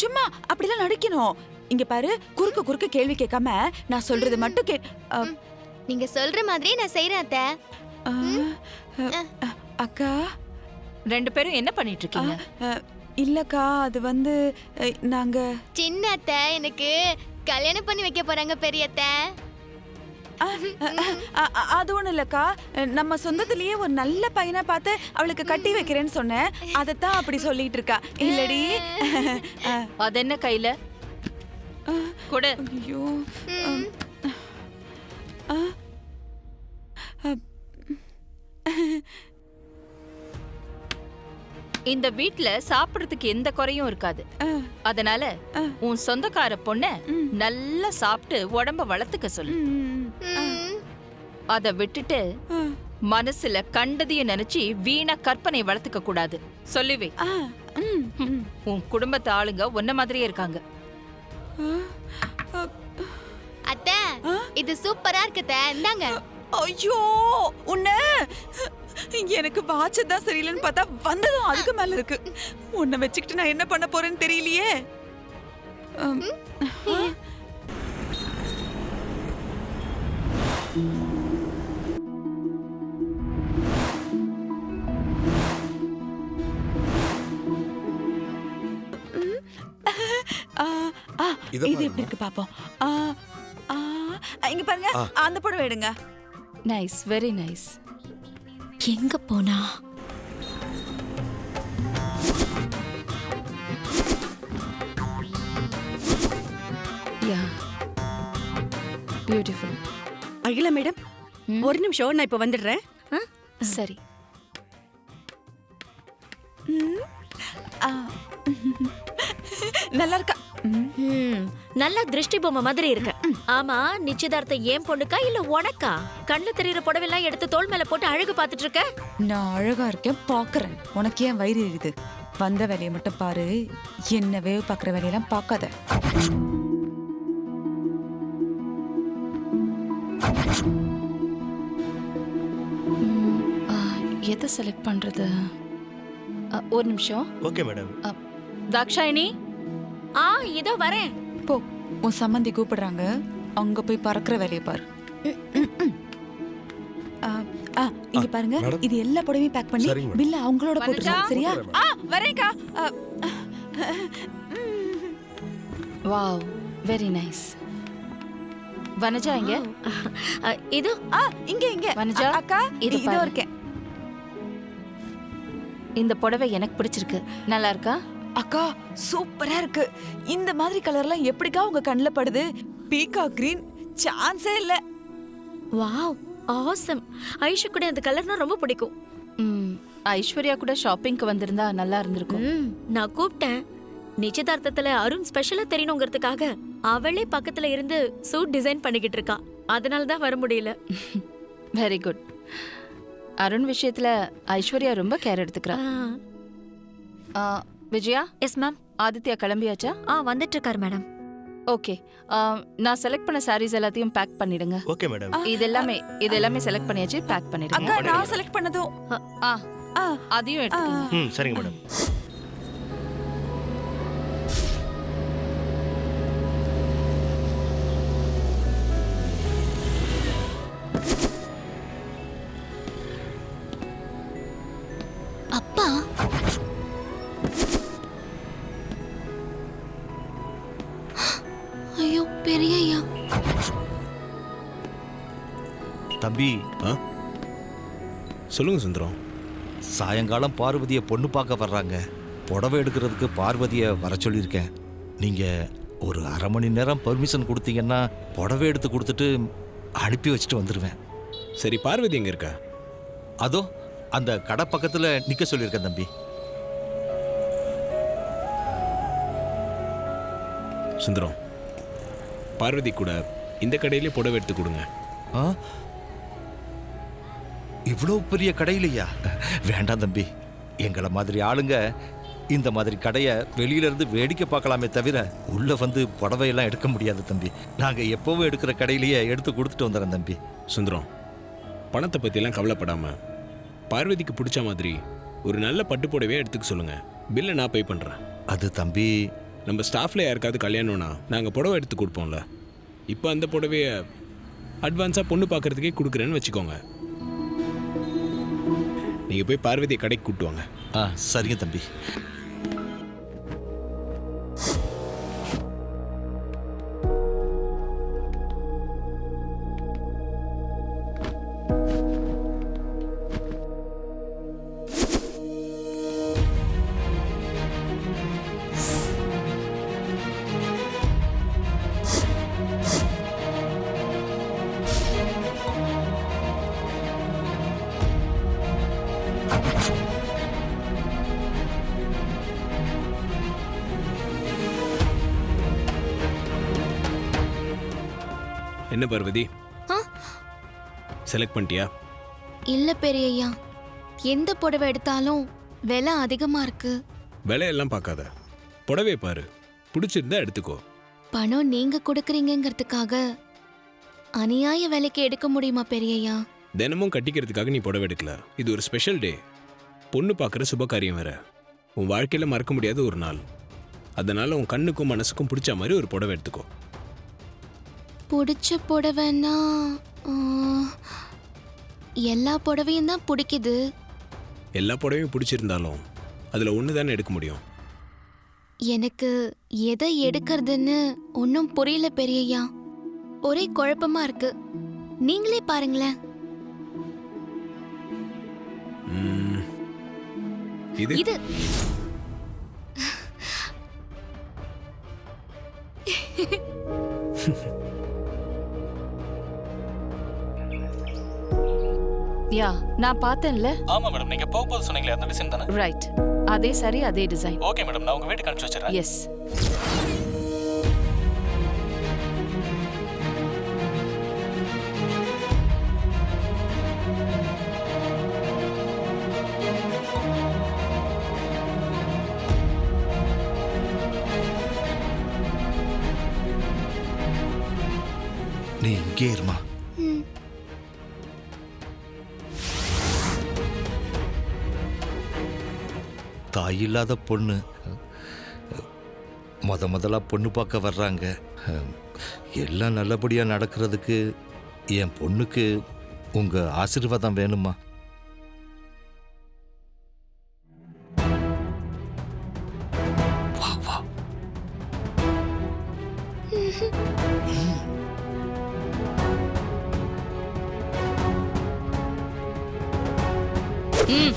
சும்மா அப்படிலாம் நடிக்கணும். இங்க பாரு, குறுக்க கேள்வி கேட்காம நான் சொல்றது மட்டும் நீங்க சொல்ற மாதிரி நான் செய்றேன் அத்தை. அக்கா, 2 பேரும் என்ன பண்ணிட்டு இருக்கீங்க? இல்லக்கா, அது வந்து நாங்க சின்ன அத்தை எனக்கு கல்யாணம் பண்ணி வைக்க போறாங்க பெரிய அத்தை. அது ஒண்ணும் இல்லக்கா, நம்ம சொந்தத்திலேயே ஒரு நல்ல பையனை பார்த்து அவளுக்கு கட்டி வைக்கிறேன்னு சொன்னேன். அதத்தான் அப்படி சொல்லிட்டு இருக்கா. இல்லடி? அது என்ன கையில கொடு. ஐயோ, இந்த வீட்ல சாப்பிடுறதுக்கு எந்த குறையும் இருக்காது. அதனால உன் சொந்தக்கார பொண்ண நல்லா சாப்பிட்டு உடம்ப வளர்த்துக்க சொல்லு. அத விட்டுட்டு மனசுல கண்டதையும் நினைச்சு வீணா கற்பனை வளர்த்துக்க கூடாது. சொல்லுவே. உன் குடும்பத்து ஆளுங்க உன்ன மாதிரியே இருக்காங்க. அத்தை, இது சூப்பரா இருக்கு அத்தை. இந்தாங்க. ஐயோ, உன்ன எனக்கு வாட்சதான் சரியில்லைன்னு பார்த்தா வந்ததும் அதுக்கு மேல இருக்கு. உன்னை வச்சுக்கிட்டு நான் என்ன பண்ண போறேன்னு தெரியலையே. இது எப்படி இருக்கு பாப்போம். இங்க பாருங்க, அந்த புடவை எடுங்க. Nice, very nice. எங்க போனா? யா, பியூட்டிஃபுல். அகிலா மேடம், ஒரு நிமிஷம், நான் இப்ப வந்துடுறேன். சரி. நல்லா இருக்கா? நல்ல திருஷ்டி பொம்மை மாதிரி இருக்கு. ஆமா, நிச்சயதார்த்தம் ஏன் பொண்ணுக்கா இல்ல உனக்கா? கண்ணு தெரியற புடவெல்லாம் எடுத்து தோள் மேல போட்டு அழகு பாத்துட்டு இருக்க. நான் அழகா இருக்கேன், பாக்குறேன். உனக்கு ஏன் வயிறு எரியுது? வந்த வேலையை மட்டும் பாரு, என்ன வேவு பாக்குற வேலையெல்லாம் பாக்காத. எதை செலக்ட் பண்றது? ஒரு நிமிஷம். Okay madam. தாக்ஷாயினி. இதோ வரேன். போ, உன் சம்மந்தி கூப்பிடுறாங்க, அங்க போய் பறக்கிற வேலையை பாரு. இங்க பாருங்க, இது எல்லா புடவையும் பேக் பண்ணி பில்ல அவங்களோட போட்டுருங்க. சரியா? வரேன்க்கா. Wow, very nice. வனஜா இங்க. இது இங்க வனஜா, அக்கா, இதோ இருக்கேன். இந்த புடவை எனக்கு பிடிச்சிருக்கு. நல்லா இருக்கா? அக்கா, சூப்பரா இருக்கு. இந்த மாதிரி கலர்லாம் எப்படிக்கா உங்க கண்ணுல படுது? பீகா கிரீன் சான்ஸே இல்ல. Wow, awesome. ஐஷு கூட அந்த கலர்னா ரொம்ப பிடிக்கும். ஐஸ்வர்யா கூட ஷாப்பிங்க்கு வந்திருந்தா நல்லா இருந்திருக்கும். நான் கூப்பிட்டேன். நிச்சயதார்த்தத்துல அருண் ஸ்பெஷலா தெரியணுங்கிறதுக்காக அவளே பக்கத்துல இருந்து சூட் டிசைன் பண்ணிக்கிட்டு இருக்கா. அதனால தான் வர முடியல. Very good. அருண் விஷயத்துல ஐஸ்வர்யா ரொம்ப கேர் எடுத்துக்கிறா. விஜயா. Yes ma'am. ஆதித்யா கிளம்பியாச்சா? வந்துட்டு இருக்காரு மேடம். ஓகே, நான் செலக்ட் பண்ண சாரீஸ் எல்லாத்தையும் பேக் பண்ணிடுங்க. Okay madam. இது எல்லாமே செலக்ட் பண்ணியாச்சு, பேக் பண்ணிடுங்க. அக்கா, நான் செலக்ட் பண்ணதும் அதையும் எடுத்துக்கங்க. சரிங்க மேடம். அப்பா, ஐயோ பெரியய்யா. தம்பி, சொல்லுங்க சுந்தரம். சாயங்காலம் பார்வதியை பொண்ணு பார்க்க வர்றாங்க. புடவை எடுக்கிறதுக்கு பார்வதியை வர சொல்லியிருக்கேன். நீங்கள் ஒரு அரை மணி நேரம் பெர்மிஷன் கொடுத்தீங்கன்னா புடவை எடுத்து கொடுத்துட்டு அனுப்பி வச்சுட்டு வந்துடுவேன். சரி, பார்வதி எங்கே இருக்கா? அதோ அந்த கடை பக்கத்தில் நிற்க சொல்லியிருக்கேன் தம்பி. சுந்தரம், பார்வதி கூட இந்த கடையிலே புடவை எடுத்து கொடுங்க. இவ்வளோ பெரிய கடையிலையா? வேண்டாம் தம்பி, எங்களை மாதிரி ஆளுங்க இந்த மாதிரி கடையை வெளியிலேருந்து வேடிக்கை பார்க்கலாமே தவிர உள்ளே வந்து புடவையெல்லாம் எடுக்க முடியாது தம்பி. நாங்கள் எப்போவும் எடுக்கிற கடையிலேயே எடுத்து கொடுத்துட்டு வந்துடுறேன் தம்பி. சுந்தரம், பணத்தை பற்றிலாம் கவலைப்படாமல் பார்வதிக்கு பிடிச்ச மாதிரி ஒரு நல்ல பட்டு புடவையாக எடுத்துக்க சொல்லுங்கள். பில்லை நான் பே பண்ணுறேன். அது தம்பி, நம்ம ஸ்டாஃப்ல யாருக்காவது கல்யாணம்னா நாங்கள் புடவை எடுத்து கொடுப்போம்ல. இப்போ அந்த புடவைய அட்வான்ஸாக பொண்ணு பார்க்கறதுக்கே கொடுக்குறேன்னு வச்சுக்கோங்க. நீங்கள் போய் பார்வதியை கடைக்கு கூட்டு வாங்க. சரிங்க தம்பி. என்ன பார்வதி, செலக்ட் பண்ணிட்டியா? இல்ல பெரியய்யா, எந்த புடவை எடுத்தாலும் விலை அதிகமா இருக்கு. விலையெல்லாம் பார்க்காத, புடவையை பாரு, பிடிச்சிருந்தா எடுத்துக்கோ. பணம் நீங்க கொடுக்கறீங்கிறதுக்காக அநியாய விலைக்கு எடுக்க முடியுமா பெரியய்யா? தினமும் கட்டிக்கிறதுக்காக நீ புடவை எடுக்கல. இது ஒரு ஸ்பெஷல் டே, பொண்ணு பார்க்குற சுபகாரியம் வேற. உன் வாழ்க்கையில் மறக்க முடியாத ஒரு நாள். அதனால உன் கண்ணுக்கும் மனசுக்கும் பிடிச்ச மாதிரி ஒரு புடவை எடுத்துக்கோ. பிடிச்ச புடவைன்னா எல்லா புடவையும் தான் பிடிக்குது. எல்லா புடவையும் பிடிச்சிருந்தாலும் அதில் ஒன்று தானே எடுக்க முடியும். எனக்கு எதை எடுக்கிறதுன்னு ஒன்றும் புரியல பெரியய்யா. ஒரே குழப்பமா இருக்கு. நீங்களே பாருங்களேன். இது இது யா, நான் பார்த்தேன்ல. ஆமா மேடம், நீங்க போகும்போது சொன்னீங்களே அந்த டிசைன் தானே? ரைட், அதே சரி, அதே டிசைன். ஓகே மேடம், நான் உங்க வீட்டுக்கு அனுப்பிச்சு வச்சிடுறேன். எஸ். நீ இங்கே இருமா. தாய் இல்லாத பொண்ணு முதல்ல பொண்ணு பார்க்க வர்றாங்க. எல்லாம் நல்லபடியாக நடக்கிறதுக்கு என் பொண்ணுக்கு உங்கள் ஆசீர்வாதம் வேணுமா? வா வா. ம்